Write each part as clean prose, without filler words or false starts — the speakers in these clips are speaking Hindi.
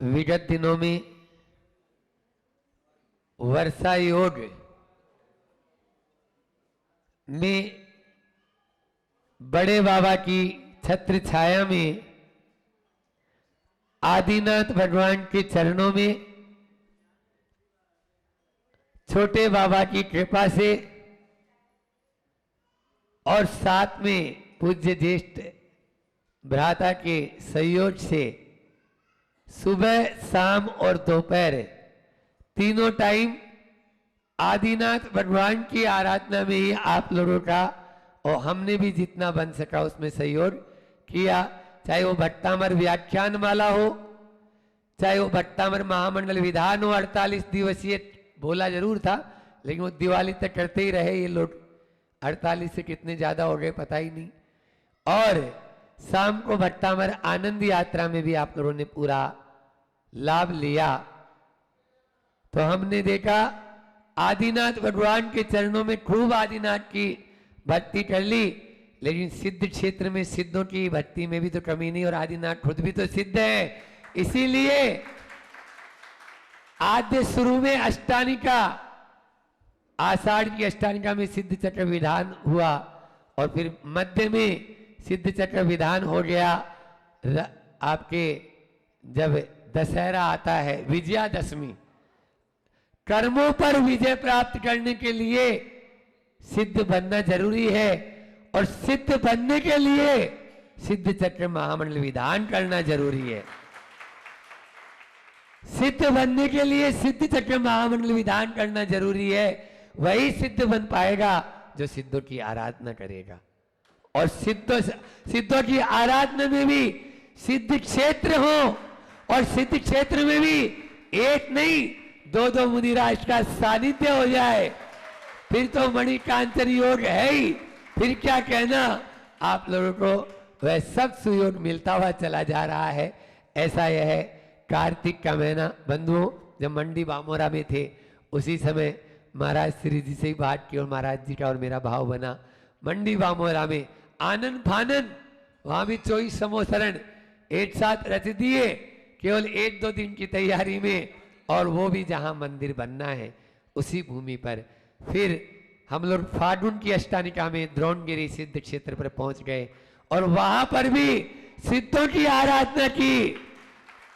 विगत दिनों में वर्षा योग में बड़े बाबा की छत्र छाया में आदिनाथ भगवान के चरणों में छोटे बाबा की कृपा से और साथ में पूज्य ज्येष्ठ भ्राता के सहयोग से सुबह शाम और दोपहर तीनों टाइम आदिनाथ भगवान की आराधना में ही आप लोगों का और हमने भी जितना बन सका उसमें सहयोग किया। चाहे वो भट्टामर व्याख्यान माला हो, चाहे वो भट्टामर महामंडल विधान हो, 48 दिवसीय बोला जरूर था लेकिन वो दिवाली तक करते ही रहे ये लोग। 48 से कितने ज्यादा हो गए पता ही नहीं। और शाम को भट्टामर आनंद यात्रा में भी आप लोगों ने पूरा लाभ लिया। तो हमने देखा आदिनाथ भगवान के चरणों में खूब आदिनाथ की भक्ति कर ली, लेकिन सिद्ध क्षेत्र में सिद्धों की भक्ति में भी तो कमी नहीं, और आदिनाथ खुद भी तो सिद्ध है। इसीलिए आद्य शुरू में अष्टानिका, आषाढ़ की अष्टानिका में सिद्ध चक्र विधान हुआ और फिर मध्य में सिद्ध चक्र विधान हो गया। आपके जब दशहरा आता है, विजयादशमी, कर्मों पर विजय प्राप्त करने के लिए सिद्ध बनना जरूरी है, और सिद्ध बनने के लिए सिद्ध चक्र महामंडल विधान करना जरूरी है। सिद्ध बनने के लिए सिद्ध चक्र महामंडल विधान करना जरूरी है। वही सिद्ध बन पाएगा जो सिद्धों की आराधना करेगा। और सिद्धों की आराधना में भी सिद्ध क्षेत्र हो, और सिद्ध क्षेत्र में भी एक नहीं दो मुनिराज का सानिध्य हो जाए, फिर तो मणिकांचन योग है ही। फिर क्या कहना, आप लोगों को वह सब सुयोग मिलता हुआ चला जा रहा है। ऐसा यह है कार्तिक का महीना। बंधुओं, जब मंडी बामोरा में थे उसी समय महाराज श्री जी से ही बात की और महाराज जी का और मेरा भाव बना। मंडी बामोरा में आनंद फानन, वहां भी 24 समोसरण एक साथ रच दिए केवल 1-2 दिन की तैयारी में, और वो भी जहां मंदिर बनना है उसी भूमि पर। फिर हम लोग फागुन की अष्टानिका में द्रोणगिरी सिद्ध क्षेत्र पर पहुंच गए और वहां पर भी सिद्धों की आराधना की।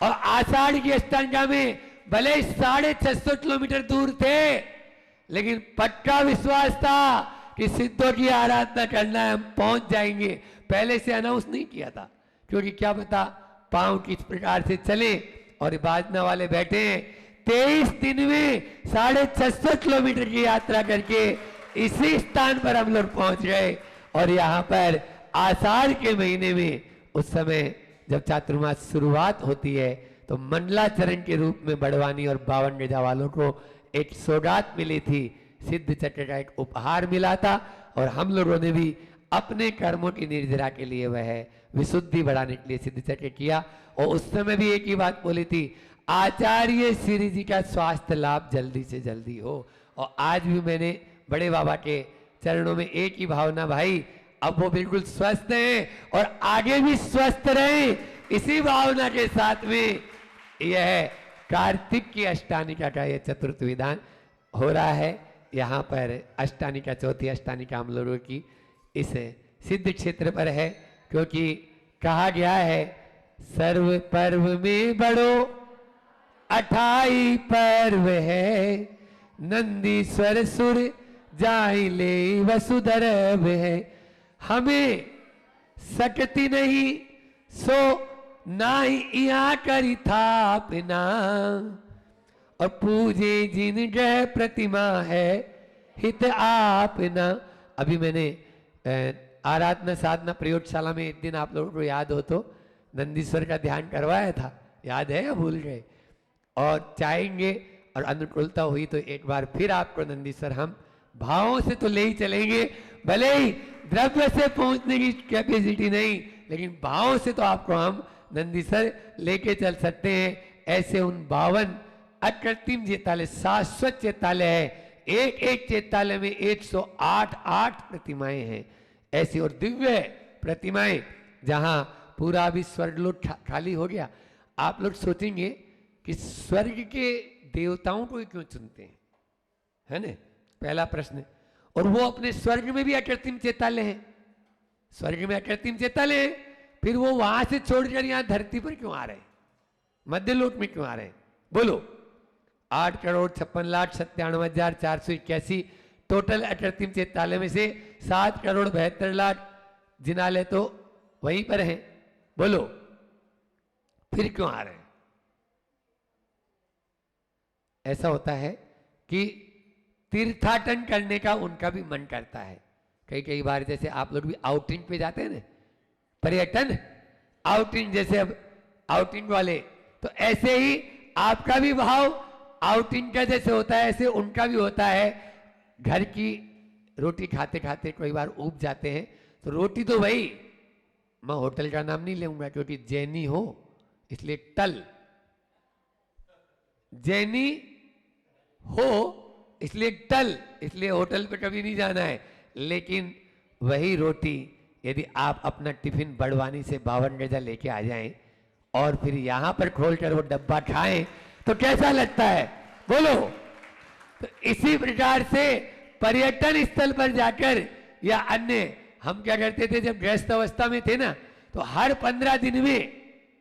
और आषाढ़ की अष्टानिका में भले 650 किलोमीटर दूर थे, लेकिन पक्का विश्वास था कि सिद्धों की आराधना करना है, हम पहुंच जाएंगे। पहले से अनाउंस नहीं किया था, क्योंकि क्या पता पांव किस प्रकार से चले, और बाजना वाले बैठे हैं 23 दिन में 650 किलोमीटर की यात्रा करके इसी स्थान पर हम लोग पहुंच गए। और यहाँ पर आषाढ़ के महीने में उस समय जब चातुर्मास शुरुआत होती है तो मंडलाचरण के रूप में बड़वानी और 52 गजा वालों को एक सौगात मिली थी, सिद्ध चक्र का एक उपहार मिला था। और हम लोगों ने भी अपने कर्मों की निर्जरा के लिए वह विशुद्धि बढ़ाने के लिए सिद्ध चक्र किया। और उस समय भी एक ही बात बोली थी, आचार्य श्री जी का स्वास्थ्य लाभ जल्दी से जल्दी हो। और आज भी मैंने बड़े बाबा के चरणों में एक ही भावना, भाई अब वो बिल्कुल स्वस्थ हैं और आगे भी स्वस्थ रहें, इसी भावना के साथ में यह कार्तिक की अष्टानिका का यह चतुर्थ विधान हो रहा है। यहाँ पर अष्टानिका, चौथी अष्टानिका हम लोगों की इस सिद्ध क्षेत्र पर है, क्योंकि कहा गया है सर्व पर्व में बड़ो 28 पर्व है, नंदीश्वर सुर जाई ले वसुधर्व है। हमें सकती नहीं सो ना ही यहाँ करी थापना, और पूजे जिन ग्रह प्रतिमा है हित आपना। अभी मैंने आराधना साधना प्रयोगशाला में एक दिन आप लोगों को याद हो तो नंदीश्वर का ध्यान करवाया था, याद है या भूल गए? और चाहेंगे और अनुकूलता हुई तो एक बार फिर आपको नंदीश्वर हम भावों से तो ले ही चलेंगे। भले ही द्रव्य से पहुंचने की कैपेसिटी नहीं, लेकिन भावों से तो आपको हम नंदीश्वर लेके चल सकते हैं। ऐसे उन 52 अकृत्रिम चेतालय, शाश्वत चेतालय है, एक एक चैतालय में 108 प्रतिमाएं हैं ऐसी, और दिव्य प्रतिमाएं, जहां पूरा भी स्वर्गलोक खाली हो गया। आप लोग सोचेंगे कि स्वर्ग के देवताओं को ही क्यों चुनते हैं, है ना, पहला प्रश्न। और वो अपने स्वर्ग में भी अकृत्रिम चैतालय हैं, स्वर्ग में अकृत्रिम चैतालय है, फिर वो वहां से छोड़कर यहां धरती पर क्यों आ रहे हैं, मध्यलोक में क्यों आ रहे हैं? बोलो। 8,56,97,481 टोटल अकृत्रिम चैतालय में से 7,72,00,000 जिनालय तो वहीं पर हैं। बोलो, फिर क्यों आ रहे हैं? ऐसा होता है कि तीर्थाटन करने का उनका भी मन करता है। कई कई बार जैसे आप लोग भी आउटिंग पे जाते हैं ना, पर्यटन आउटिंग, जैसे अब आउटिंग वाले, तो ऐसे ही आपका भी भाव आउटिंग का जैसे होता है, ऐसे उनका भी होता है। घर की रोटी खाते खाते कई बार ऊब जाते हैं, तो रोटी तो वही, मैं होटल का नाम नहीं लूंगा क्योंकि जैनी हो इसलिए टल, जैनी हो इसलिए टल, इसलिए होटल पे कभी नहीं जाना है। लेकिन वही रोटी यदि आप अपना टिफिन बड़वानी से 52 गजा लेके आ जाएं और फिर यहां पर खोलकर वो डब्बा खाएं तो कैसा लगता है? बोलो। तो इसी प्रकार से पर्यटन स्थल पर जाकर या अन्य, हम क्या करते थे जब गृहस्थ अवस्था में थे ना, तो हर 15 दिन में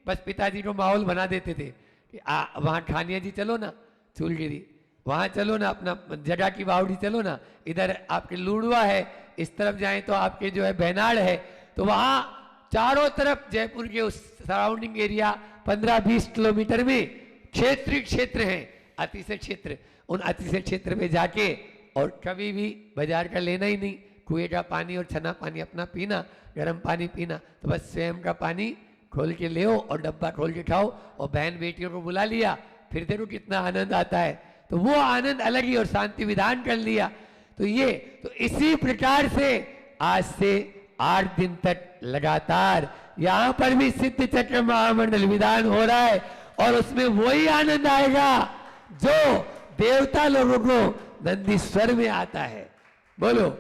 बस पिताजी को माहौल बना देते थे कि वहां खानिया जी चलो ना, चूलगिरी वहां चलो ना, अपना जगह की बावड़ी चलो ना, इधर आपके लूड़वा है, इस तरफ जाएं तो आपके जो है बेनाड़ है, तो वहां चारों तरफ जयपुर के उस सराउंडिंग एरिया 15-20 किलोमीटर में क्षेत्रीय क्षेत्र हैं, अतिशय क्षेत्र। उन अतिशय क्षेत्र में जाके और कभी भी बाजार का लेना ही नहीं, कुएं का पानी और छना पानी अपना पीना, गर्म पानी पीना, तो बस स्वयं का पानी खोल के ले और डब्बा खोल के खाओ, और बहन बेटियों को बुला लिया, फिर देखो कितना आनंद आता है। तो वो आनंद अलग ही, और शांति विधान कर लिया। तो ये, तो इसी प्रकार से आज से 8 दिन तक लगातार यहां पर भी सिद्ध चक्र महामंडल विधान हो रहा है, और उसमें वही आनंद आएगा जो देवता लोगों को नंदीश्वर में आता है। बोलो,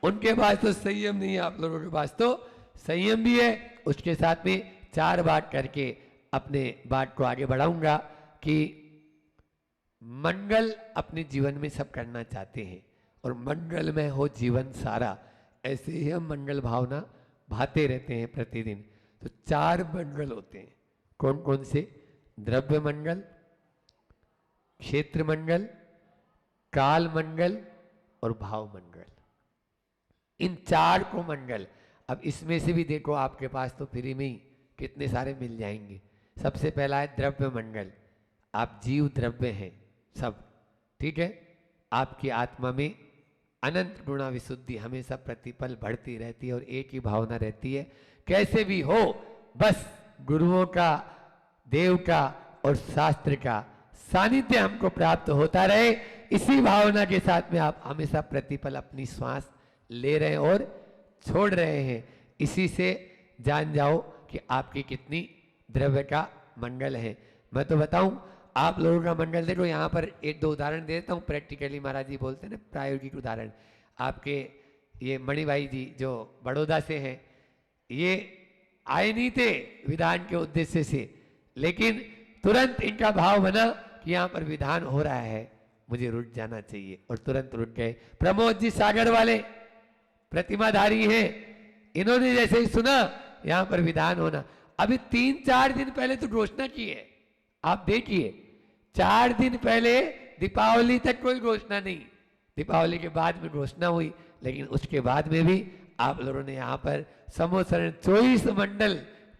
उनके पास तो संयम नहीं है, आप लोगों के पास तो संयम भी है। उसके साथ में 4 बात करके अपने बात को आगे बढ़ाऊंगा कि मंगल अपने जीवन में सब करना चाहते हैं, और मंगल में हो जीवन सारा, ऐसे ही हम मंगल भावना भाते रहते हैं प्रतिदिन। तो 4 मंगल होते हैं, कौन कौन से? द्रव्य मंगल, क्षेत्र मंगल, काल मंगल और भाव मंगल। इन 4 को मंगल, अब इसमें से भी देखो आपके पास तो फ्री में ही कितने सारे मिल जाएंगे। सबसे पहला है द्रव्य मंगल, आप जीव द्रव्य हैं सब, ठीक है। आपकी आत्मा में अनंत गुणा विशुद्धि हमेशा प्रतिपल बढ़ती रहती है, और एक ही भावना रहती है, कैसे भी हो बस गुरुओं का, देव का और शास्त्र का सानिध्य हमको प्राप्त होता रहे। इसी भावना के साथ में आप हमेशा प्रतिपल अपनी श्वास ले रहे हैं और छोड़ रहे हैं। इसी से जान जाओ कि आपकी कितनी द्रव्य का मंगल है। मैं तो बताऊं आप लोगों का मंगल देखो, यहाँ पर 1-2 उदाहरण देता हूँ प्रैक्टिकली। महाराज जी बोलते हैं ना प्रायोगिक उदाहरण। आपके ये मणिभाई जी जो बड़ौदा से हैं, ये आए नहीं थे विधान के उद्देश्य से, लेकिन तुरंत इनका भाव बना कि यहाँ पर विधान हो रहा है, मुझे रुक जाना चाहिए, और तुरंत रुक गए। प्रमोद जी सागर वाले प्रतिमाधारी हैं, इन्होंने जैसे ही सुना यहाँ पर विधान होना, अभी 3-4 दिन पहले तो घोषणा की है। आप देखिए 4 दिन पहले दीपावली तक कोई घोषणा नहीं, दीपावली के बाद में घोषणा हुई, लेकिन उसके बाद में भी आप लोगों ने यहाँ पर समोसरण 24 मंडल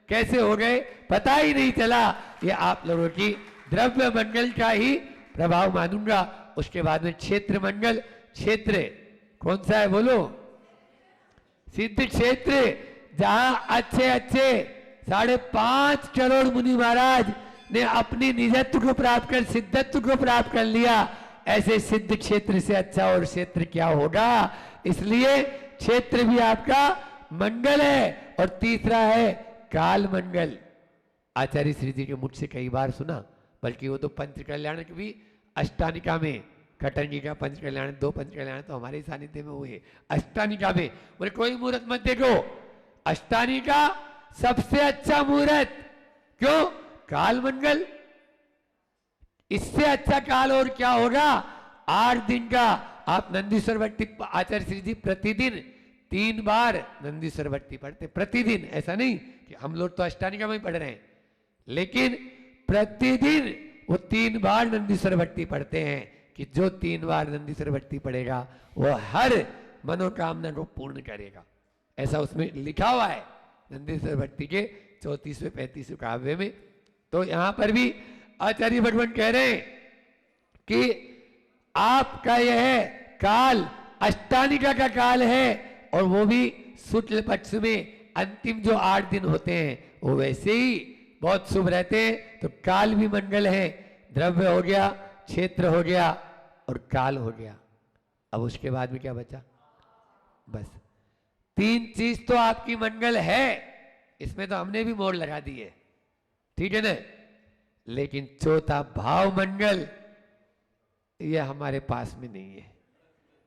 कैसे हो गए पता ही नहीं चला। ये आप लोगों की द्रव्य मंगल का ही प्रभाव मानूंगा। उसके बाद में क्षेत्र मंगल, क्षेत्र कौन सा है बोलो? सिद्ध क्षेत्र, जहां अच्छे अच्छे 5.5 करोड़ मुनि महाराज ने अपनी निजत्व को प्राप्त कर सिद्धत्व को प्राप्त कर लिया। ऐसे सिद्ध क्षेत्र से अच्छा और क्षेत्र क्या होगा? इसलिए क्षेत्र भी आपका मंगल है। और तीसरा है काल मंगल। आचार्य श्री जी के मुख से कई बार सुना, बल्कि वो तो पंच कल्याण की भी अष्टानिका में कटंगी का पंच कल्याण, 2 पंच कल्याण तो हमारे सानिध्य में हुए। अष्टानिका में बोले कोई मुहूर्त मत देखो, अष्टानिका सबसे अच्छा मुहूर्त। क्यों? काल मंगल, इससे अच्छा काल और क्या होगा? 8 दिन का आप नंदीश्वर भट्टी आचार्य श्री जी प्रतिदिन 3 बार नंदीश्वर भट्टी पढ़ते, प्रतिदिन। ऐसा नहीं कि हम लोग तो अष्टानिका में ही पढ़ रहे हैं, लेकिन प्रतिदिन वो 3 बार नंदीश्वर भट्टी पढ़ते हैं कि जो 3 बार नंदीश्वर भट्टी पढ़ेगा वो हर मनोकामना को पूर्ण करेगा। ऐसा उसमें लिखा हुआ है नंदीश्वर भट्टी के 34वें 35वें काव्य में। तो यहां पर भी आचार्य भगवान कह रहे हैं कि आपका यह काल अष्टानिका का काल है, और वो भी शुक्ल पक्ष में अंतिम जो 8 दिन होते हैं वो वैसे ही बहुत शुभ रहते हैं। तो काल भी मंगल है, द्रव्य हो गया, क्षेत्र हो गया और काल हो गया। अब उसके बाद में क्या बचा? बस 3 चीज तो आपकी मंगल है, इसमें तो हमने भी मोड़ लगा दी है, ठीक है ना। लेकिन चौथा भाव मंगल, ये हमारे पास में नहीं है,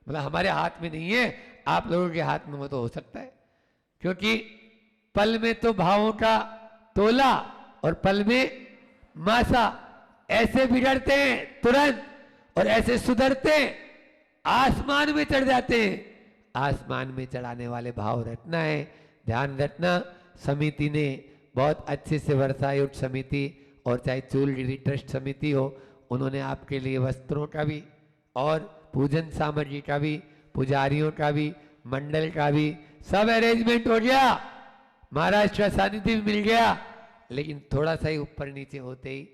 मतलब हमारे हाथ में नहीं है। आप लोगों के हाथ में वो तो हो सकता है, क्योंकि पल में तो भावों का तोला और पल में मासा, ऐसे बिगड़ते हैं तुरंत और ऐसे सुधरते हैं, आसमान में चढ़ जाते हैं। आसमान में चढ़ाने वाले भाव रखना है, ध्यान रखना। समिति ने बहुत अच्छे से वर्षायुक्त समिति और चाहे चूलगिरी ट्रस्ट समिति हो, उन्होंने आपके लिए वस्त्रों का भी और पूजन सामग्री का भी, पुजारियों का भी, मंडल का भी सब अरेंजमेंट हो गया। महाराष्ट्र का सानिध्य भी मिल गया, लेकिन थोड़ा सा ही ऊपर नीचे होते ही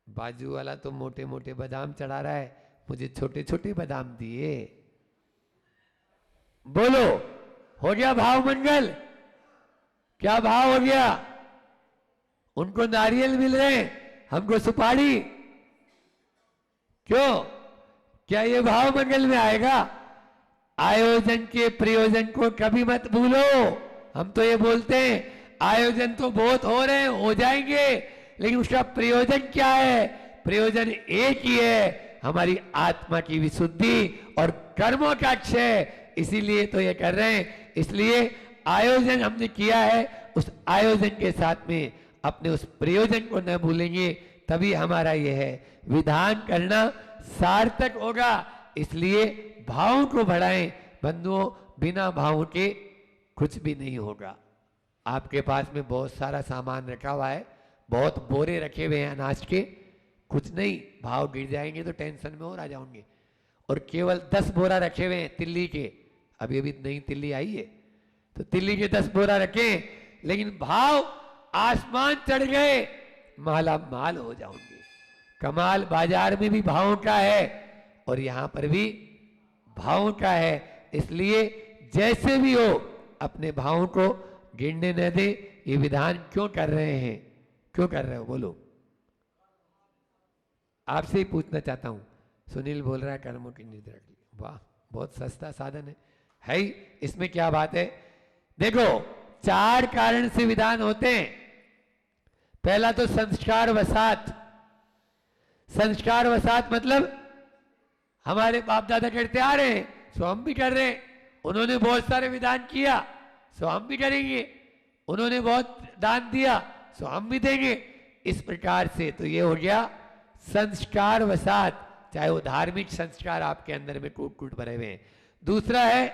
बाजू वाला तो मोटे मोटे बादाम चढ़ा रहा है, मुझे छोटे छोटे बादाम दिए। बोलो, हो गया भाव मंगल? क्या भाव हो गया? उनको नारियल मिल रहे, हमको सुपारी। क्यों? क्या ये भाव मंगल में आएगा? आयोजन के प्रयोजन को कभी मत भूलो। हम तो ये बोलते हैं आयोजन तो बहुत हो रहे हैं, हो जाएंगे, लेकिन उसका प्रयोजन क्या है? प्रयोजन एक ही है, हमारी आत्मा की विशुद्धि और कर्मों का क्षय। इसीलिए तो ये कर रहे हैं। इसलिए आयोजन हमने किया है, उस आयोजन के साथ में अपने उस प्रयोजन को न भूलेंगे, तभी हमारा यह है विधान करना सार्थक होगा। इसलिए भावों को बढ़ाएं बंधुओं, बिना भावों के कुछ भी नहीं होगा। आपके पास में बहुत सारा सामान रखा हुआ है, बहुत बोरे रखे हुए हैं अनाज के, कुछ नहीं, भाव गिर जाएंगे तो टेंशन में और आ जाओगे। और केवल 10 बोरा रखे हुए हैं तिल्ली के, अभी अभी नई तिल्ली आई है, तो तिल्ली के 10 बोरा रखे, लेकिन भाव आसमान चढ़ गए, माला माल हो जाओगे। कमाल बाजार में भी भावों का है और यहां पर भी भावों का है। इसलिए जैसे भी हो अपने भावों को गिरने न दे। ये विधान क्यों कर रहे हैं? क्यों कर रहे हो? बोलो। आपसे ही पूछना चाहता हूं। सुनील बोल रहा है कर्मों की निधि रख ली। वाह, बहुत सस्ता साधन है ही। इसमें क्या बात है? देखो, 4 कारण से विधान होते हैं। पहला तो संस्कार वसात। संस्कार वसात मतलब हमारे बाप दादा करते आ रहे हैं, सो हम भी कर रहे हैं। उन्होंने बहुत सारे विधान किया, सो हम भी करेंगे। उन्होंने बहुत दान दिया, सो हम भी देंगे। इस प्रकार से तो ये हो गया संस्कार वसात, चाहे वो धार्मिक संस्कार आपके अंदर में कूट कूट भरे हुए हैं। दूसरा है,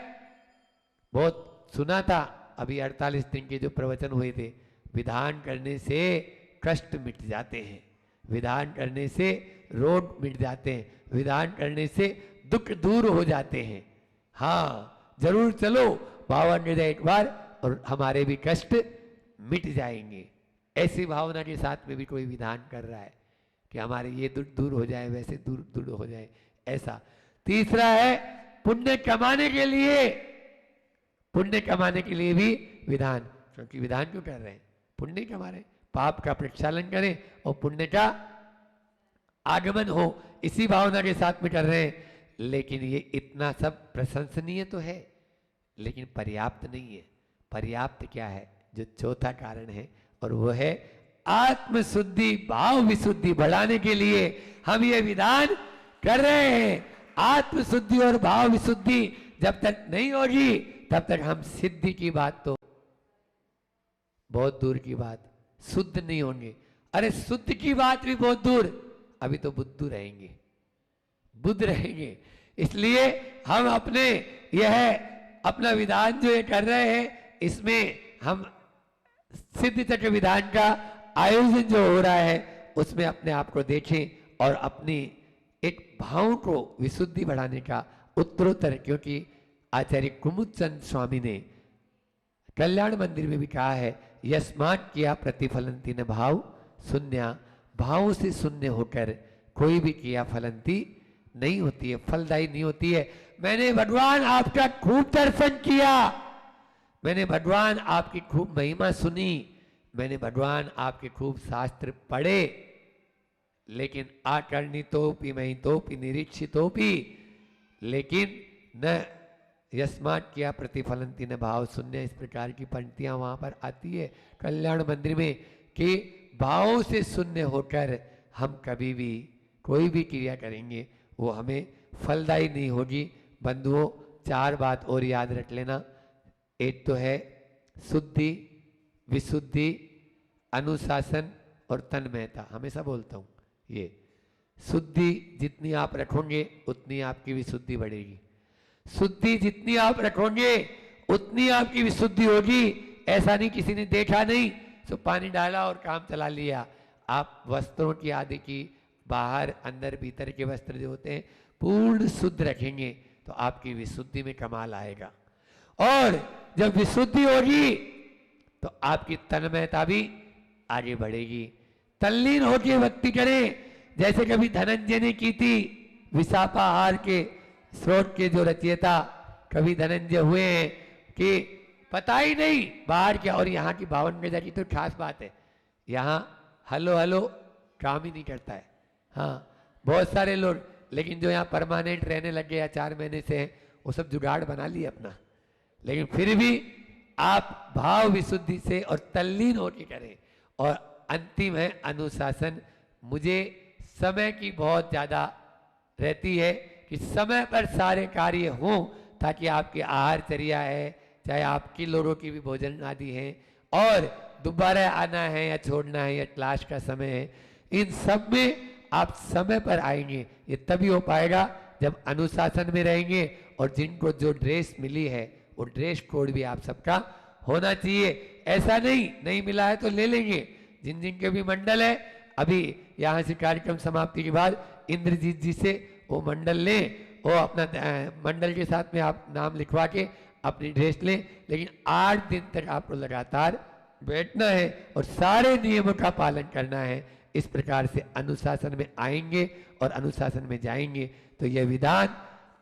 बहुत सुना था अभी 48 दिन के जो प्रवचन हुए थे, विधान करने से कष्ट मिट जाते हैं, विधान करने से रोग मिट जाते हैं, विधान करने से दुख दूर हो जाते हैं। हाँ, जरूर चलो भावन हृदय एक बार और हमारे भी कष्ट मिट जाएंगे। ऐसी भावना के साथ में भी कोई विधान कर रहा है कि हमारे ये दुख दूर हो जाए, वैसे दूर दूर हो जाए, ऐसा। तीसरा है पुण्य कमाने के लिए, पुण्य कमाने के लिए भी विधान। क्योंकि विधान क्यों कर रहे हैं? पुण्य कमा रहे हैं, पाप का प्रक्षालन करें और पुण्य का आगमन हो, इसी भावना के साथ में कर रहे हैं। लेकिन ये इतना सब प्रशंसनीय तो है, लेकिन पर्याप्त नहीं है। पर्याप्त क्या है? जो चौथा कारण है, और वो है आत्मशुद्धि, भाव विशुद्धि बढ़ाने के लिए हम ये विधान कर रहे हैं। आत्म शुद्धि और भाव विशुद्धि जब तक नहीं होगी तब तक हम सिद्धि की बात तो बहुत दूर की बात, शुद्ध नहीं होंगे। अरे शुद्ध की बात भी बहुत दूर, अभी तो बुद्धू रहेंगे, बुद्ध रहेंगे। इसलिए हम अपने यह अपना विधान जो ये कर रहे हैं, इसमें हम सिद्ध चक्र विधान का आयोजन जो हो रहा है उसमें अपने आप को देखें और अपनी एक भाव को विशुद्धि बढ़ाने का उत्तरोत्तर, क्योंकि आचार्य कुमुदचंद स्वामी ने कल्याण मंदिर में भी कहा है, यस्मात् किया प्रतिफलंती न भाव शून्य, भाव से शून्य होकर कोई भी किया फलंती नहीं होती है, फलदायी नहीं होती है। मैंने भगवान आपका खूब दर्शन किया, मैंने भगवान आपकी खूब महिमा सुनी, मैंने भगवान आपके खूब शास्त्र पढ़े, लेकिन आकर्णितोपि महितोपि निरीक्षितोपि, लेकिन न यस्मात् किया प्रतिफलंती न भाव शून्य। इस प्रकार की पंक्तियां वहां पर आती है कल्याण मंदिर में कि भाव से शून्य होकर हम कभी भी कोई भी क्रिया करेंगे वो हमें फलदायी नहीं होगी। बंधुओं, चार बात और याद रख लेना। एक तो है शुद्धि, विशुद्धि, अनुशासन और तन्मयता। हमेशा बोलता हूँ ये शुद्धि जितनी आप रखोगे उतनी आपकी विशुद्धि बढ़ेगी, शुद्धि जितनी आप रखोगे उतनी आपकी विशुद्धि होगी। ऐसा नहीं किसी ने देखा नहीं तो पानी डाला और काम चला लिया। आप वस्त्रों की आदि की बाहर अंदर भीतर के वस्त्र जो होते हैं पूर्ण शुद्ध रखेंगे तो आपकी विशुद्धि में कमाल आएगा। और जब विशुद्धि होगी तो आपकी तन्मयता भी आगे बढ़ेगी। तल्लीन होकर भक्ति करें, जैसे कभी धनंजय ने की थी। विशापाहार के स्रोत के जो रचयिता कभी धनंजय हुए हैं कि पता ही नहीं बाहर क्या। और यहाँ की 52 गजा की तो खास बात है, यहाँ हलो हलो काम ही नहीं करता है। हाँ, बहुत सारे लोग, लेकिन जो यहाँ परमानेंट रहने लग गए या 4 महीने से हैं, वो सब जुगाड़ बना लिए अपना। लेकिन फिर भी आप भाव विशुद्धि से और तल्लीन होकर करें। और अंतिम है अनुशासन। मुझे समय की बहुत ज़्यादा रहती है कि समय पर सारे कार्य हों, ताकि आपकी आहारचर्या है, चाहे आपकी लोगों की भी भोजन आदि है, और दोबारा आना है या छोड़ना है या क्लास का समय है, इन सब में आप समय पर आएंगे। ये तभी हो पाएगा जब अनुशासन में रहेंगे। और जिनको जो ड्रेस मिली है वो ड्रेस कोड भी आप सबका होना चाहिए। ऐसा नहीं मिला है तो ले लेंगे। जिन जिन के भी मंडल है, अभी यहाँ से कार्यक्रम समाप्ति के बाद इंद्रजीत जी से वो मंडल लें, वो अपना मंडल के साथ में आप नाम लिखवा के अपनी ड्रेस लें। लेकिन 8 दिन तक आपको लगातार बैठना है और सारे नियमों का पालन करना है। इस प्रकार से अनुशासन में आएंगे और अनुशासन में जाएंगे तो यह विधान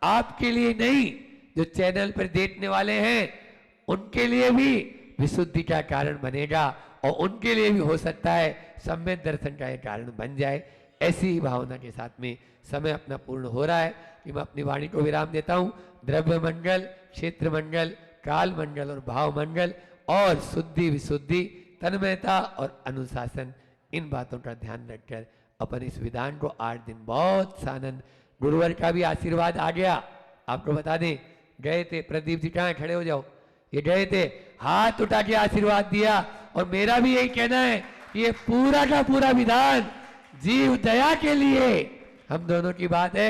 आपके लिए नहीं, जो चैनल पर देखने वाले हैं उनके लिए भी विशुद्धि का कारण बनेगा, और उनके लिए भी हो सकता है सम्यक दर्शन का एक कारण बन जाए। ऐसी ही भावना के साथ में समय अपना पूर्ण हो रहा है कि मैं अपनी वाणी को विराम देता हूँ। द्रव्य मंगल, क्षेत्र मंगल, काल मंगल और भाव मंगल, और शुद्धि, विशुद्धि, तन्मयता और अनुशासन, इन बातों का ध्यान रखकर अपन इस विधान को 8 दिन बहुत सानंद, गुरुवर का भी आशीर्वाद आ गया। आपको बता दें, गए थे प्रदीप जी, कहाँ खड़े हो जाओ, ये गए थे, हाथ उठा के आशीर्वाद दिया। और मेरा भी यही कहना है कि ये पूरा का पूरा विधान जीव दया के लिए, हम दोनों की बात है,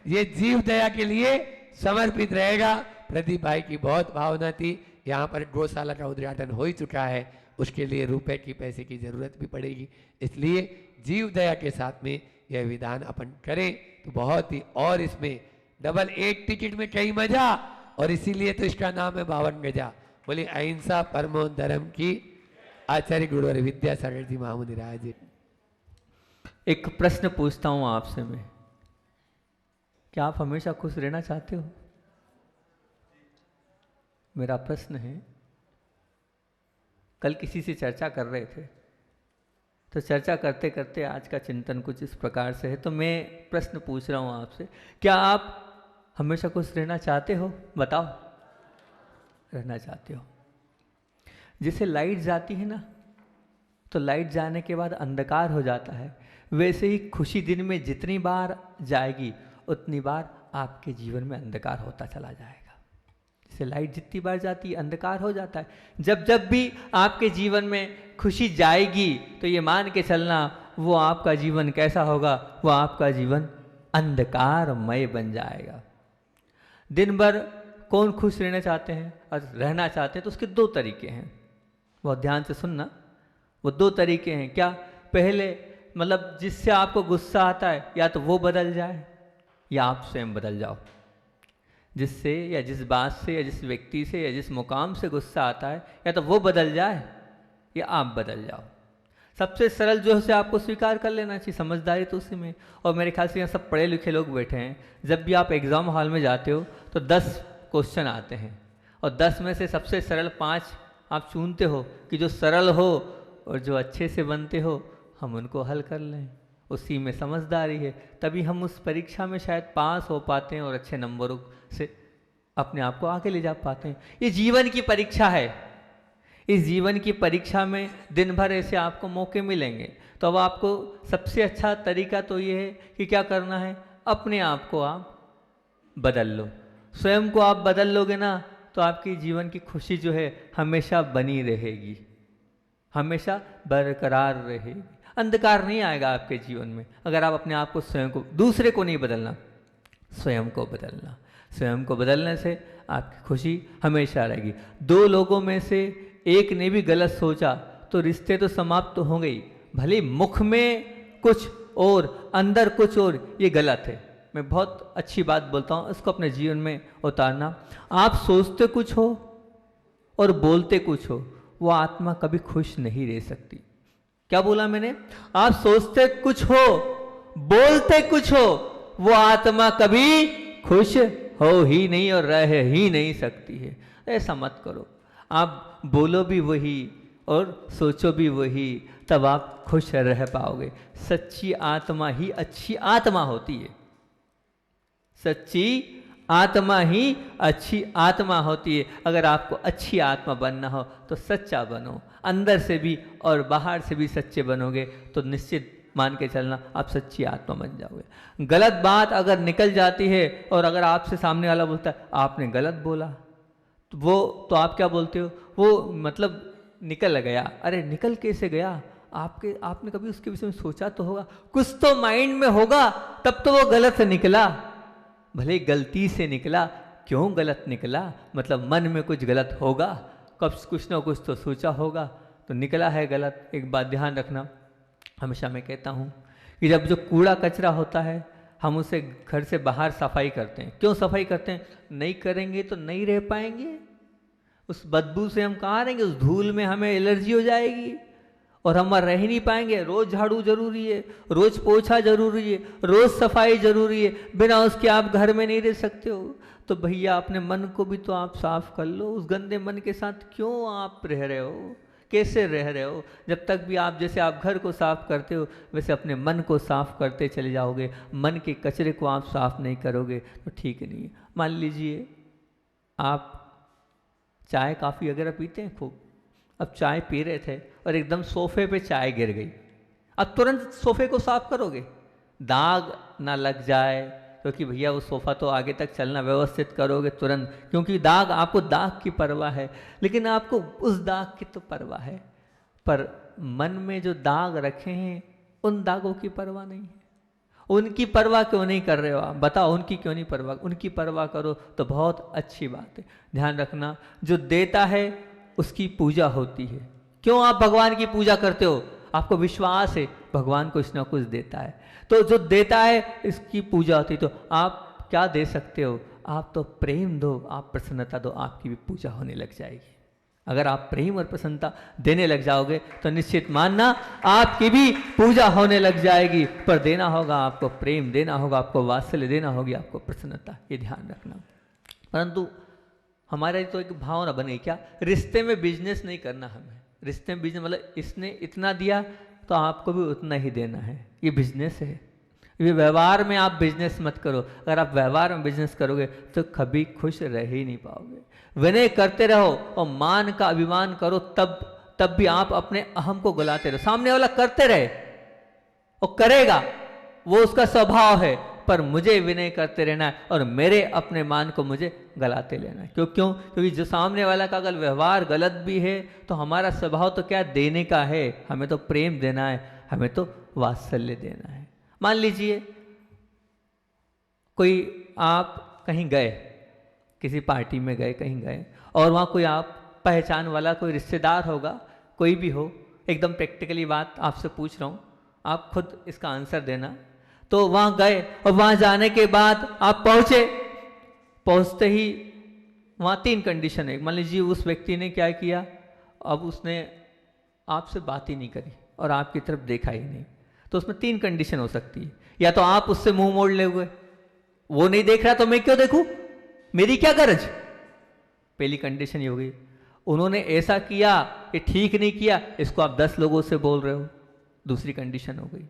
ये जीव दया के लिए समर्पित रहेगा। प्रदीप भाई की बहुत भावना थी। यहाँ पर गौशाला का उद्घाटन हो ही चुका है, उसके लिए रुपए की पैसे की जरूरत भी पड़ेगी, इसलिए जीव दया के साथ में यह विधान अपन करें तो बहुत ही, और इसमें डबल 8 टिकट में कई मजा, और इसीलिए तो इसका नाम है 52 गजा। बोले अहिंसा परमो धर्म की। आचार्य गुरुवर विद्यासागर जी महामुनि राज। एक प्रश्न पूछता हूं आपसे मैं, क्या आप हमेशा खुश रहना चाहते हो? मेरा प्रश्न है, कल किसी से चर्चा कर रहे थे, तो चर्चा करते करते आज का चिंतन कुछ इस प्रकार से है, तो मैं प्रश्न पूछ रहा हूं आपसे, क्या आप हमेशा खुश रहना चाहते हो? बताओ, रहना चाहते हो। जैसे लाइट जाती है ना, तो लाइट जाने के बाद अंधकार हो जाता है, वैसे ही खुशी दिन में जितनी बार जाएगी उतनी बार आपके जीवन में अंधकार होता चला जाएगा। जैसे लाइट जितनी बार जाती है अंधकार हो जाता है। जब जब भी आपके जीवन में खुशी जाएगी तो ये मान के चलना वो आपका जीवन कैसा होगा, वो आपका जीवन अंधकारमय बन जाएगा। दिन भर कौन खुश रहना चाहते हैं और रहना चाहते हैं तो उसके दो तरीके हैं, बहुत ध्यान से सुनना। वो दो तरीके हैं क्या? पहले मतलब जिससे आपको गुस्सा आता है या तो वो बदल जाए या आप स्वयं बदल जाओ। जिससे या जिस बात से या जिस व्यक्ति से या जिस मुकाम से गुस्सा आता है या तो वो बदल जाए या आप बदल जाओ। सबसे सरल जो है उसे आपको स्वीकार कर लेना चाहिए, समझदारी तो उसी में। और मेरे ख्याल से यहाँ सब पढ़े लिखे लोग बैठे हैं। जब भी आप एग्ज़ाम हॉल में जाते हो तो 10 क्वेश्चन आते हैं और 10 में से सबसे सरल 5 आप चुनते हो कि जो सरल हो और जो अच्छे से बनते हो हम उनको हल कर लें। उसी में समझदारी है, तभी हम उस परीक्षा में शायद पास हो पाते हैं और अच्छे नंबरों से अपने आप को आगे ले जा पाते हैं। ये जीवन की परीक्षा है। इस जीवन की परीक्षा में दिन भर ऐसे आपको मौके मिलेंगे, तो अब आपको सबसे अच्छा तरीका तो ये है कि क्या करना है, अपने आप को आप बदल लो। स्वयं को आप बदल लोगे ना तो आपकी जीवन की खुशी जो है हमेशा बनी रहेगी, हमेशा बरकरार रहेगी। अंधकार नहीं आएगा आपके जीवन में अगर आप अपने आप को स्वयं को, दूसरे को नहीं बदलना, स्वयं को बदलना। स्वयं को बदलने से आपकी खुशी हमेशा रहेगी। 2 लोगों में से एक ने भी गलत सोचा तो रिश्ते तो समाप्त तो होंगे ही, भले मुख में कुछ और अंदर कुछ और, ये गलत है। मैं बहुत अच्छी बात बोलता हूँ, इसको अपने जीवन में उतारना। आप सोचते कुछ हो और बोलते कुछ हो, वो आत्मा कभी खुश नहीं रह सकती। क्या बोला मैंने? आप सोचते कुछ हो बोलते कुछ हो, वो आत्मा कभी खुश हो ही नहीं और रह ही नहीं सकती है। ऐसा मत करो, आप बोलो भी वही और सोचो भी वही, तब आप खुश रह पाओगे। सच्ची आत्मा ही अच्छी आत्मा होती है। सच्ची आत्मा ही अच्छी आत्मा होती है। अगर आपको अच्छी आत्मा बनना हो तो सच्चा बनो, अंदर से भी और बाहर से भी सच्चे बनोगे तो निश्चित मान के चलना आप सच्ची आत्मा बन जाओगे। गलत बात अगर निकल जाती है और अगर आपसे सामने वाला बोलता है आपने गलत बोला, तो वो तो आप क्या बोलते हो, वो मतलब निकल गया। अरे निकल कैसे गया? आपने कभी उसके विषय में सोचा तो होगा, कुछ तो माइंड में होगा, तब तो वो गलत निकला। भले गलती से निकला, क्यों गलत निकला? मतलब मन में कुछ गलत होगा, कब कुछ ना कुछ तो सोचा होगा, तो निकला है गलत। एक बात ध्यान रखना, हमेशा मैं कहता हूँ कि जब जो कूड़ा कचरा होता है हम उसे घर से बाहर सफाई करते हैं। क्यों सफाई करते हैं? नहीं करेंगे तो नहीं रह पाएंगे, उस बदबू से हम कहाँ रहेंगे, उस धूल में हमें एलर्जी हो जाएगी और हम रह ही नहीं पाएंगे। रोज झाड़ू जरूरी है, रोज पोछा जरूरी है, रोज सफाई जरूरी है, बिना उसके आप घर में नहीं रह सकते हो। तो भैया अपने मन को भी तो आप साफ कर लो। उस गंदे मन के साथ क्यों आप रह रहे हो, कैसे रह रहे हो? जब तक भी आप जैसे आप घर को साफ करते हो वैसे अपने मन को साफ करते चले जाओगे, मन के कचरे को आप साफ नहीं करोगे तो ठीक नहीं है। मान लीजिए आप चाय काफ़ी वगैरह पीते हैं खूब, अब चाय पी रहे थे और एकदम सोफे पे चाय गिर गई, अब तुरंत सोफे को साफ करोगे? दाग ना लग जाए, क्योंकि भैया वो सोफ़ा तो आगे तक चलना, व्यवस्थित करोगे तुरंत, क्योंकि दाग, आपको दाग की परवाह है। लेकिन आपको उस दाग की तो परवाह है, पर मन में जो दाग रखे हैं उन दागों की परवाह नहीं है। उनकी परवाह क्यों नहीं कर रहे हो आप? बताओ, उनकी क्यों नहीं परवाह? उनकी परवाह करो तो बहुत अच्छी बात है। ध्यान रखना, जो देता है उसकी पूजा होती है। क्यों आप भगवान की पूजा करते हो? आपको विश्वास है भगवान कुछ ना कुछ देता है, तो जो देता है इसकी पूजा होती है। तो आप क्या दे सकते हो? आप तो प्रेम दो, आप प्रसन्नता दो, आपकी भी पूजा होने लग जाएगी। अगर आप प्रेम और प्रसन्नता देने लग जाओगे तो निश्चित मानना आपकी भी पूजा होने लग जाएगी। पर देना होगा आपको प्रेम, देना होगा आपको वात्सल्य, देना होगी आपको प्रसन्नता, ये ध्यान रखना। परंतु हमारा तो एक भावना बने, क्या रिश्ते में बिजनेस नहीं करना हमें। रिश्ते में बिजनेस मतलब इसने इतना दिया तो आपको भी उतना ही देना है, ये बिजनेस है। ये व्यवहार में आप बिजनेस मत करो। अगर आप व्यवहार में बिजनेस करोगे तो कभी खुश रह ही नहीं पाओगे। विनय करते रहो और मान का अभिमान करो, तब भी आप अपने अहम को गलाते रहो। सामने वाला करते रहे और करेगा, वो उसका स्वभाव है, पर मुझे विनय करते रहना है और मेरे अपने मान को मुझे गलाते लेना है। क्योंकि जो सामने वाला का अगर व्यवहार गलत भी है तो हमारा स्वभाव तो क्या देने का है, हमें तो प्रेम देना है, हमें तो वात्सल्य देना है। मान लीजिए कोई आप कहीं गए, किसी पार्टी में गए, कहीं गए और वहाँ कोई आप पहचान वाला कोई रिश्तेदार होगा, कोई भी हो, एकदम प्रैक्टिकली बात आपसे पूछ रहा हूँ, आप खुद इसका आंसर देना। तो वहाँ गए और वहाँ जाने के बाद आप पहुँचते ही वहाँ 3 कंडीशन है। मान लीजिए उस व्यक्ति ने क्या किया, अब उसने आपसे बात ही नहीं करी और आपकी तरफ देखा ही नहीं, तो उसमें 3 कंडीशन हो सकती है। या तो आप उससे मुंह मोड़ ले हुए, वो नहीं देख रहा तो मैं क्यों देखूं, मेरी क्या गरज, पहली कंडीशन ये हो गई। उन्होंने ऐसा किया, ये ठीक नहीं किया, इसको आप 10 लोगों से बोल रहे हो, दूसरी कंडीशन हो गई।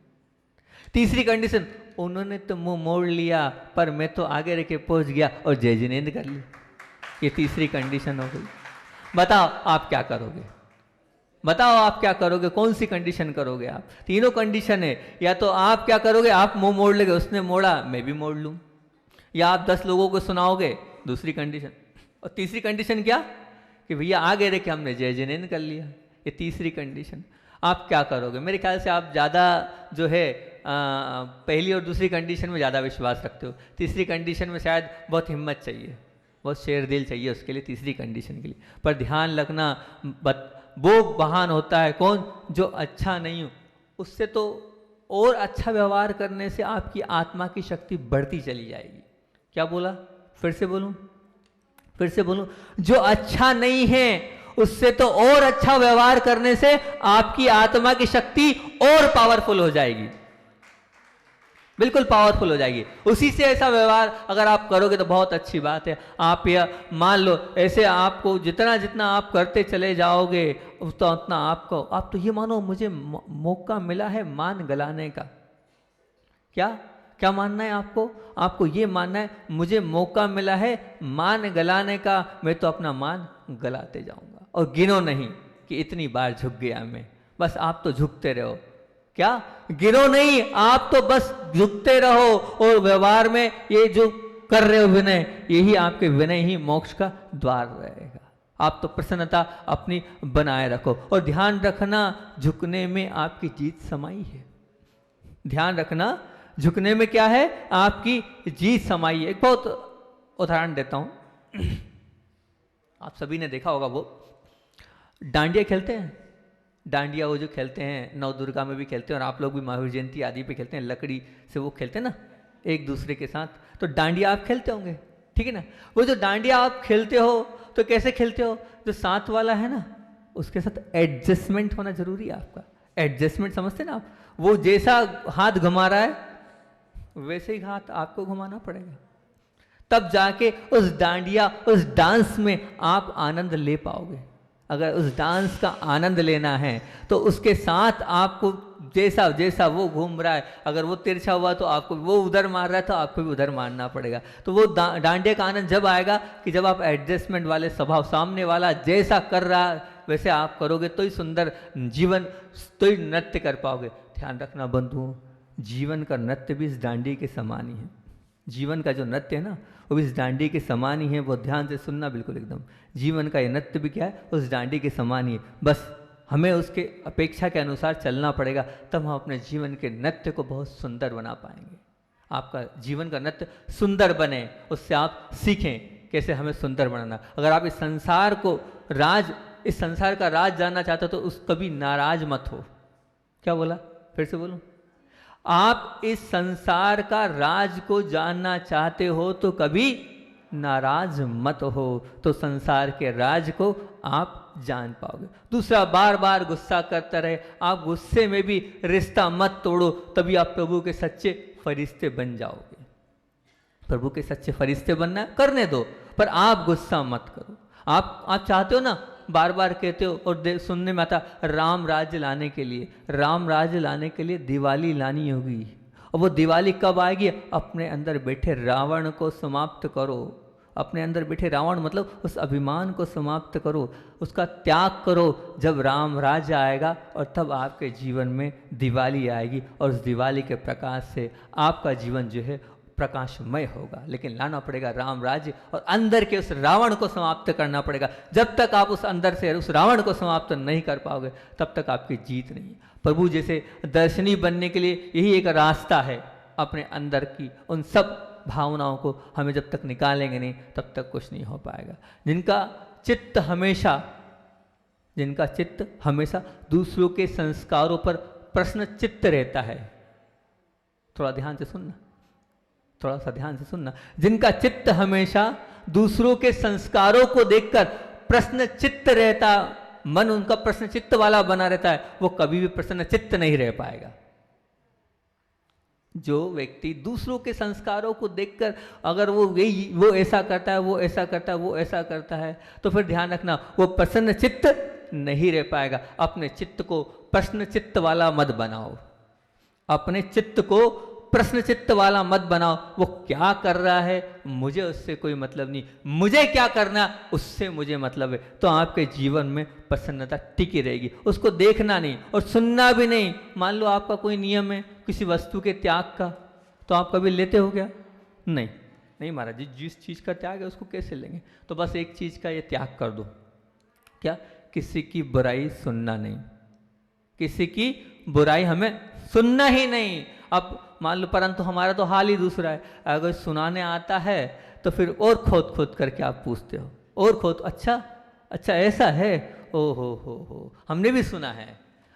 तीसरी कंडीशन, उन्होंने तो मुंह मोड़ लिया पर मैं तो आगे रह के पहुंच गया और जय जिनेंद्र कर ली, ये तीसरी कंडीशन हो गई। बताओ आप क्या करोगे, बताओ आप क्या करोगे, कौन सी कंडीशन करोगे आप? तीनों कंडीशन है, या तो आप क्या करोगे, आप मुंह मोड़ लेगे, उसने मोड़ा मैं भी मोड़ लूं, या आप 10 लोगों को सुनाओगे, दूसरी कंडीशन। और तीसरी कंडीशन क्या कि भैया आगे रह के हमने जय जिनेंद्र कर लिया, ये तीसरी कंडीशन। आप क्या करोगे? मेरे ख्याल से आप ज़्यादा जो है पहली और दूसरी कंडीशन में ज़्यादा विश्वास रखते हो, तीसरी कंडीशन में शायद बहुत हिम्मत चाहिए, बहुत शेर दिल चाहिए उसके लिए, तीसरी कंडीशन के लिए। पर ध्यान रखना, वो बहान होता है कौन, जो अच्छा नहीं हो, उससे तो और अच्छा व्यवहार करने से आपकी आत्मा की शक्ति बढ़ती चली जाएगी। क्या बोला, फिर से बोलूं, फिर से बोलूं, जो अच्छा नहीं है उससे तो और अच्छा व्यवहार करने से आपकी आत्मा की शक्ति और पावरफुल हो जाएगी, बिल्कुल पावरफुल हो जाएगी। उसी से ऐसा व्यवहार अगर आप करोगे तो बहुत अच्छी बात है। आप यह मान लो, ऐसे आपको जितना जितना आप करते चले जाओगे उतना उतना आपको, आप तो ये मानो मुझे मौका मिला है मान गलाने का। क्या क्या मानना है आपको? आपको ये मानना है मुझे मौका मिला है मान गलाने का, मैं तो अपना मान गलाते जाऊंगा। और गिनो नहीं कि इतनी बार झुक गया मैं, बस आप तो झुकते रहो। क्या गिनो नहीं, आप तो बस झुकते रहो, और व्यवहार में ये जो कर रहे हो विनय, यही आपके विनय ही मोक्ष का द्वार रहेगा। आप तो प्रसन्नता अपनी बनाए रखो, और ध्यान रखना झुकने में आपकी जीत समाई है। ध्यान रखना झुकने में क्या है, आपकी जीत समाई है। एक बहुत उदाहरण देता हूं, आप सभी ने देखा होगा, वो डांडिया खेलते हैं, डांडिया वो जो खेलते हैं नव दुर्गा में भी खेलते हैं, और आप लोग भी महावीर जयंती आदि पे खेलते हैं, लकड़ी से वो खेलते हैं ना एक दूसरे के साथ, तो डांडिया आप खेलते होंगे, ठीक है ना। वो जो डांडिया आप खेलते हो तो कैसे खेलते हो, जो साथ वाला है ना उसके साथ एडजस्टमेंट होना जरूरी है आपका। एडजस्टमेंट समझते ना आप, वो जैसा हाथ घुमा रहा है वैसे ही हाथ आपको घुमाना पड़ेगा, तब जाके उस डांडिया, उस डांस में आप आनंद ले पाओगे। अगर उस डांस का आनंद लेना है तो उसके साथ आपको जैसा जैसा वो घूम रहा है, अगर वो तिरछा हुआ तो आपको, वो उधर मार रहा है तो आपको भी उधर मारना पड़ेगा। तो वो डांडिया का आनंद जब आएगा कि जब आप एडजस्टमेंट वाले स्वभाव, सामने वाला जैसा कर रहा वैसे आप करोगे, तो ही सुंदर जीवन, तो ही नृत्य कर पाओगे। ध्यान रखना बंधुओं, जीवन का नृत्य भी इस डांडी के समान ही है। जीवन का जो नृत्य है ना वो भी इस डांडी के समान ही है। वो ध्यान से सुनना बिल्कुल एकदम, जीवन का ये नृत्य भी क्या है, उस डांडी के समान ही है। बस हमें उसके अपेक्षा के अनुसार चलना पड़ेगा, तब हम अपने जीवन के नृत्य को बहुत सुंदर बना पाएंगे। आपका जीवन का नृत्य सुंदर बने, उससे आप सीखें कैसे हमें सुंदर बनाना। अगर आप इस संसार को राज, इस संसार का राज जानना चाहते हो तो उस कभी नाराज मत हो। क्या बोला, फिर से बोलूं, आप इस संसार का राज को जानना चाहते हो तो कभी नाराज मत हो, तो संसार के राज को आप जान पाओगे। दूसरा, बार बार गुस्सा करता रहे, आप गुस्से में भी रिश्ता मत तोड़ो, तभी आप प्रभु के सच्चे फरिश्ते बन जाओगे। प्रभु के सच्चे फरिश्ते बनना है, करने दो, पर आप गुस्सा मत करो। आप चाहते हो ना, बार बार कहते हो और सुनने में आता, राम राज्य लाने के लिए, राम राज्य लाने के लिए दिवाली लानी होगी। और वो दिवाली कब आएगी? अपने अंदर बैठे रावण को समाप्त करो। अपने अंदर बैठे रावण मतलब उस अभिमान को समाप्त करो, उसका त्याग करो। जब राम राज्य आएगा और तब आपके जीवन में दिवाली आएगी, और उस दिवाली के प्रकाश से आपका जीवन जो है प्रकाशमय होगा। लेकिन लाना पड़ेगा राम राज्य और अंदर के उस रावण को समाप्त करना पड़ेगा। जब तक आप उस अंदर से उस रावण को समाप्त नहीं कर पाओगे तब तक आपकी जीत नहीं है। प्रभु जैसे दर्शनी बनने के लिए यही एक रास्ता है। अपने अंदर की उन सब भावनाओं को हमें जब तक निकालेंगे नहीं तब तक कुछ नहीं हो पाएगा। जिनका चित्त हमेशा दूसरों के संस्कारों पर प्रश्न चित्त रहता है, थोड़ा ध्यान से सुनना, थोड़ा सा ध्यान से सुनना। जिनका चित्त हमेशा दूसरों के संस्कारों को देखकर प्रश्न चित्त रहता, मन उनका प्रश्न चित्त वाला बना रहता है, वो कभी भी प्रसन्न चित्त नहीं रह पाएगा। जो व्यक्ति दूसरों के संस्कारों को देखकर अगर वो ऐसा करता है, वो ऐसा करता है, वो ऐसा करता है, तो फिर ध्यान रखना वो प्रसन्न चित्त नहीं रह पाएगा। अपने चित्त को प्रश्न चित्त वाला मत बनाओ, अपने चित्त को प्रश्न चित्त वाला मत बनाओ। वो क्या कर रहा है मुझे उससे कोई मतलब नहीं, मुझे क्या करना उससे मुझे मतलब है। तो आपके जीवन में प्रसन्नता टिकी रहेगी। उसको देखना नहीं और सुनना भी नहीं। मान लो आपका कोई नियम है किसी वस्तु के त्याग का, तो आप कभी लेते हो क्या? नहीं महाराज जी, जिस चीज़ का त्याग है उसको कैसे लेंगे? तो बस एक चीज़ का ये त्याग कर दो, क्या? किसी की बुराई सुनना नहीं, किसी की बुराई हमें सुनना ही नहीं। अब मान लो, परंतु हमारा तो हाल ही दूसरा है। अगर सुनाने आता है तो फिर और खोद करके आप पूछते हो, और खोद, अच्छा ऐसा है, ओ हो, हमने भी सुना है।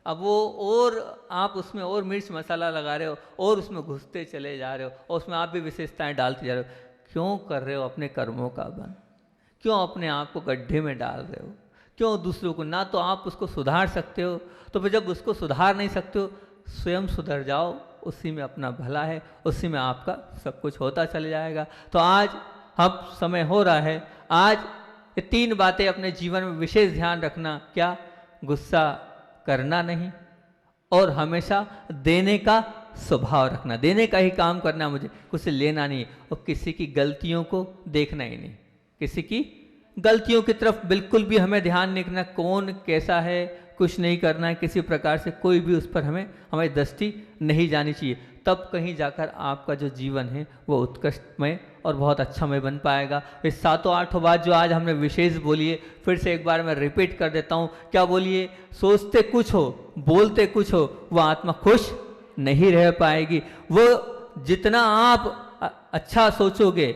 अब वो और आप उसमें और मिर्च मसाला लगा रहे हो और उसमें घुसते चले जा रहे हो और उसमें आप भी विशेषताएं डालते जा रहे हो। क्यों कर रहे हो अपने कर्मों का बंद? क्यों अपने आप को गड्ढे में डाल रहे हो? क्यों दूसरों को? ना तो आप उसको सुधार सकते हो, तो फिर जब उसको सुधार नहीं सकते हो, स्वयं सुधर जाओ, उसी में अपना भला है, उसी में आपका सब कुछ होता चले जाएगा। तो आज अब समय हो रहा है, आज ये 3 बातें अपने जीवन में विशेष ध्यान रखना। क्या? गुस्सा करना नहीं और हमेशा देने का स्वभाव रखना, देने का ही काम करना, मुझे कुछ लेना नहीं और किसी की गलतियों को देखना ही नहीं। किसी की गलतियों की तरफ बिल्कुल भी हमें ध्यान नहीं रखना। कौन कैसा है कुछ नहीं करना है, किसी प्रकार से कोई भी उस पर हमारी दृष्टि नहीं जानी चाहिए। तब कहीं जाकर आपका जो जीवन है वो उत्कृष्टमय और बहुत अच्छामय बन पाएगा। ये 7-8 बात जो आज हमने विशेष बोली है, फिर से एक बार मैं रिपीट कर देता हूँ। क्या बोलिए? सोचते कुछ हो, बोलते कुछ हो, वह आत्मा खुश नहीं रह पाएगी। वो जितना आप अच्छा सोचोगे,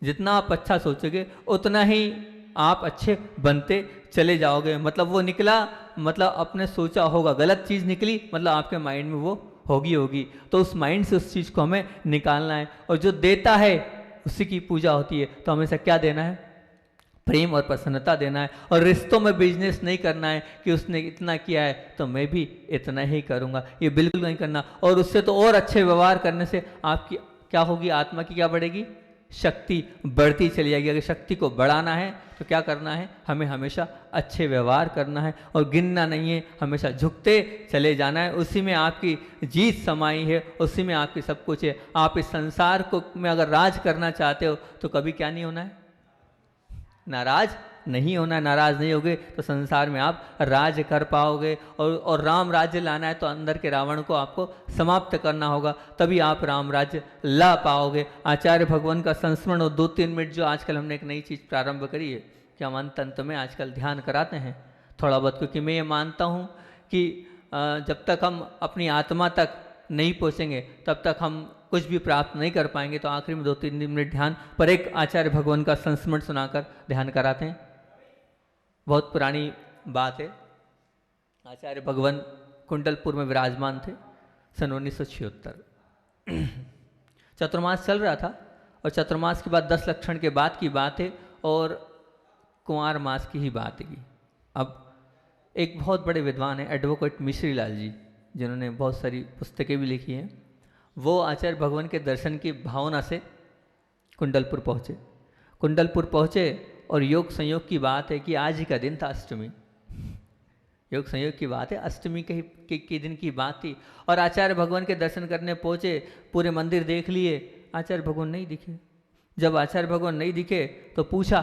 जितना आप अच्छा सोचोगे उतना ही आप अच्छे बनते चले जाओगे। मतलब वो निकला, मतलब आपने सोचा होगा, गलत चीज़ निकली, मतलब आपके माइंड में वो होगी। तो उस माइंड से उस चीज़ को हमें निकालना है। और जो देता है उसी की पूजा होती है। तो हमेशा क्या देना है? प्रेम और प्रसन्नता देना है। और रिश्तों में बिजनेस नहीं करना है कि उसने इतना किया है तो मैं भी इतना ही करूँगा, ये बिल्कुल नहीं करना। और उससे तो और अच्छे व्यवहार करने से आपकी क्या होगी? आत्मा की क्या बढ़ेगी? शक्ति बढ़ती चली जाएगी। अगर शक्ति को बढ़ाना है तो क्या करना है? हमें हमेशा अच्छे व्यवहार करना है और गिनना नहीं है, हमेशा झुकते चले जाना है। उसी में आपकी जीत समाई है, उसी में आपकी सब कुछ है। आप इस संसार को में अगर राज करना चाहते हो तो कभी क्या नहीं होना है? नाराज नहीं होना। नाराज नहीं होगे तो संसार में आप राज कर पाओगे। और राम राज्य लाना है तो अंदर के रावण को आपको समाप्त करना होगा, तभी आप राम राज्य ला पाओगे। आचार्य भगवान का संस्मरण और 2-3 मिनट जो आजकल हमने एक नई चीज़ प्रारंभ करी है कि हम अंत में आजकल ध्यान कराते हैं थोड़ा बहुत, क्योंकि मैं ये मानता हूँ कि जब तक हम अपनी आत्मा तक नहीं पहुँचेंगे तब तक हम कुछ भी प्राप्त नहीं कर पाएंगे। तो आखिरी में 2-3 मिनट ध्यान पर एक आचार्य भगवान का संस्मरण सुनाकर ध्यान कराते हैं। बहुत पुरानी बात है। आचार्य भगवान कुंडलपुर में विराजमान थे सन 1976। चतुर्मास चल रहा था और चतुर्मास के बाद 10 लक्षण के बाद की बात है और कुंवार मास की ही बात है। अब एक बहुत बड़े विद्वान हैं एडवोकेट मिश्री लाल जी, जिन्होंने बहुत सारी पुस्तकें भी लिखी हैं, वो आचार्य भगवान के दर्शन की भावना से कुंडलपुर पहुँचे और योग संयोग की बात है कि आज ही का दिन था, अष्टमी। योग संयोग की बात है, अष्टमी के दिन की बात थी और आचार्य भगवान के दर्शन करने पहुँचे। पूरे मंदिर देख लिए, आचार्य भगवान नहीं दिखे। जब आचार्य भगवान नहीं दिखे तो पूछा,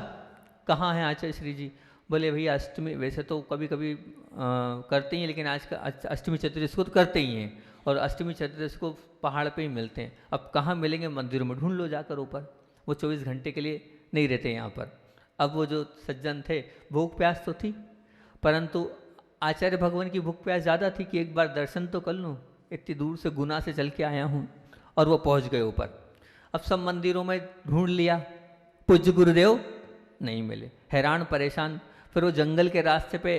कहाँ हैं आचार्य श्री जी? बोले भैया अष्टमी वैसे तो कभी कभी करते ही हैं, लेकिन आज का अष्टमी चतुर्दशी को तो करते ही हैं। और अष्टमी चतुर्दशी को पहाड़ पे ही मिलते हैं। अब कहाँ मिलेंगे, मंदिरों में ढूंढ लो जाकर ऊपर, वो 24 घंटे के लिए नहीं रहते यहाँ पर। अब वो जो सज्जन थे, भूख प्यास तो थी, परंतु आचार्य भगवान की भूख प्यास ज़्यादा थी कि एक बार दर्शन तो कर लूँ, इतनी दूर से गुना से चल के आया हूँ। और वो पहुँच गए ऊपर। अब सब मंदिरों में ढूंढ लिया, पूज्य गुरुदेव नहीं मिले, हैरान परेशान। फिर वो जंगल के रास्ते पे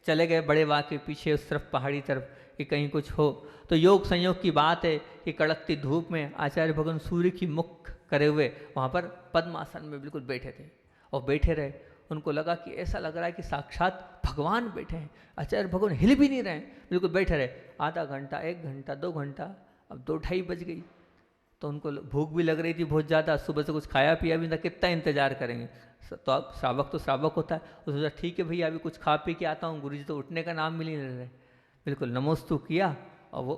चले गए, बड़े बाग के पीछे उस तरफ पहाड़ी तरफ, कि कहीं कुछ हो। तो योग संयोग की बात है कि कड़कती धूप में आचार्य भगवान सूर्य की मुख करे हुए वहाँ पर पद्मासन में बिल्कुल बैठे थे। और बैठे रहे, उनको लगा कि ऐसा लग रहा है कि साक्षात भगवान बैठे हैं। आचार्य भगवान हिल भी नहीं रहे, बिल्कुल बैठे रहे। आधा घंटा, 1 घंटा, 2 घंटा, अब 2-2:30 बज गई। तो उनको भूख भी लग रही थी बहुत ज़्यादा, सुबह से कुछ खाया पिया भी ना, कितना इंतजार करेंगे। तो अब श्रावक होता है, तो सोचा ठीक है भैया अभी कुछ खा पी के आता हूँ। गुरुजी तो उठने का नाम मिल ही नहीं रहे। बिल्कुल नमोस्तु किया और वो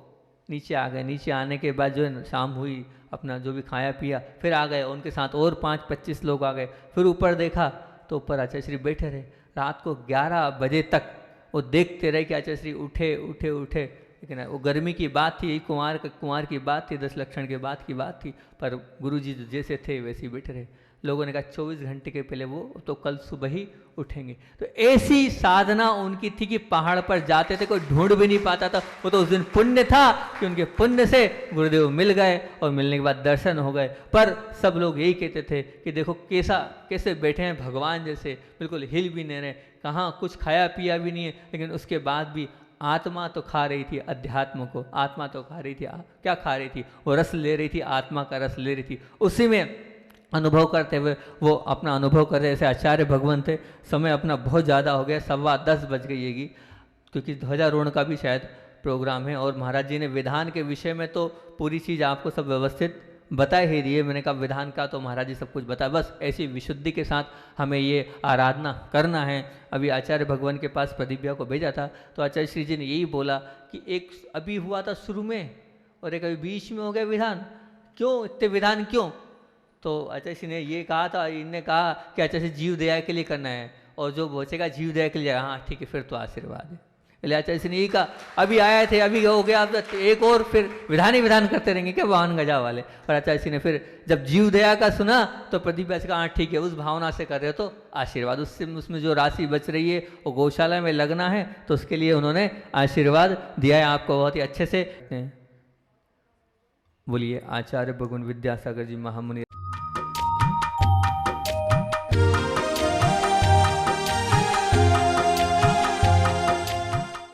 नीचे आ गए। नीचे आने के बाद जो है शाम हुई, अपना जो भी खाया पिया, फिर आ गए। उनके साथ और 5-25 लोग आ गए। फिर ऊपर देखा तो ऊपर आचार्य श्री बैठे रहे। रात को 11 बजे तक वो देखते रहे कि आचार्य श्री उठे उठे उठे, लेकिन वो गर्मी की बात थी, कुमार की बात थी, 10 लक्षण के बाद की बात थी। पर गुरुजी जैसे थे वैसे ही बैठे रहे। लोगों ने कहा 24 घंटे के पहले वो तो कल सुबह ही उठेंगे। तो ऐसी साधना उनकी थी कि पहाड़ पर जाते थे, कोई ढूंढ भी नहीं पाता था। वो तो उस दिन पुण्य था कि उनके पुण्य से गुरुदेव मिल गए और मिलने के बाद दर्शन हो गए। पर सब लोग यही कहते थे कि देखो कैसे बैठे हैं भगवान जैसे, बिल्कुल हिल भी नहीं रहे, कहाँ कुछ खाया पिया भी नहीं है, लेकिन उसके बाद भी आत्मा तो खा रही थी अध्यात्म को। आत्मा तो खा रही थी, क्या खा रही थी, वो रस ले रही थी, आत्मा का रस ले रही थी। उसी में अनुभव करते हुए वो अपना अनुभव कर रहे। ऐसे आचार्य भगवान थे। समय अपना बहुत ज़्यादा हो गया, 10:15 बज गई, क्योंकि ध्वजारोहण का भी शायद प्रोग्राम है। और महाराज जी ने विधान के विषय में तो पूरी चीज़ आपको सब व्यवस्थित बता ही दिए। मैंने कहा विधान का तो महाराज जी सब कुछ बताया, बस ऐसी विशुद्धि के साथ हमें ये आराधना करना है। अभी आचार्य भगवान के पास प्रदीप भैया को भेजा था, तो आचार्य श्री जी ने यही बोला कि एक अभी हुआ था शुरू में और एक अभी बीच में हो गया विधान, क्यों इतने विधान क्यों? तो आचार्य श्री ने ये कहा था, इनने कहा कि आचार्य श्री जीव दया के लिए करना है, और जो बचेगा जीव दया के लिए, हाँ ठीक है फिर तो आशीर्वाद है। इसलिए आचार्य श्री ने यही कहा, अभी आए थे अभी हो गया, अब एक और फिर विधान ही विधान करते रहेंगे क्या वाहन गजा वाले। और आचार्य श्री ने फिर जब जीव दया का सुना तो प्रदीप ऐसे कहा हाँ ठीक है, उस भावना से कर रहे हो तो आशीर्वाद, उसमें जो राशि बच रही है वो गौशाला में लगना है, तो उसके लिए उन्होंने आशीर्वाद दिया है आपको बहुत ही अच्छे से। बोलिए आचार्य भगवान विद्यासागर जी महामुनि